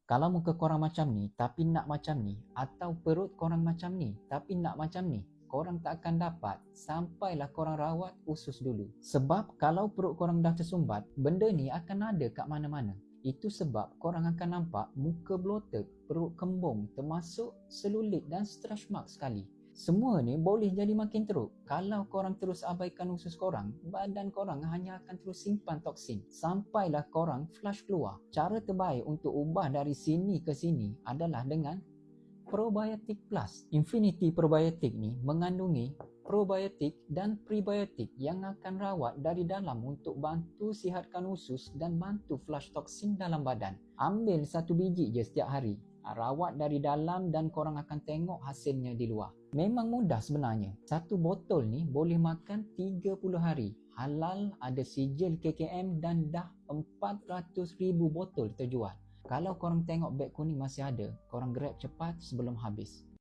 Kalau muka korang macam ni tapi nak macam ni, atau perut korang macam ni tapi nak macam ni, korang tak akan dapat sampailah korang rawat usus dulu. Sebab kalau perut korang dah tersumbat, benda ni akan ada kat mana-mana. Itu sebab korang akan nampak muka bloated, perut kembung, termasuk selulit dan stretch mark sekali. Semua ni boleh jadi makin teruk. Kalau korang terus abaikan usus korang, badan korang hanya akan terus simpan toksin sampailah korang flush keluar. Cara terbaik untuk ubah dari sini ke sini adalah dengan Probiotic Plus. Infinity Probiotic ni mengandungi probiotik dan prebiotik yang akan rawat dari dalam untuk bantu sihatkan usus dan bantu flush toksin dalam badan. Ambil 1 biji je setiap hari. Rawat dari dalam dan korang akan tengok hasilnya di luar. Memang mudah sebenarnya. 1 botol ni boleh makan 30 hari. Halal, ada sijil KKM dan dah 400,000 botol terjual. Kalau korang tengok beg kuning masih ada, korang grab cepat sebelum habis.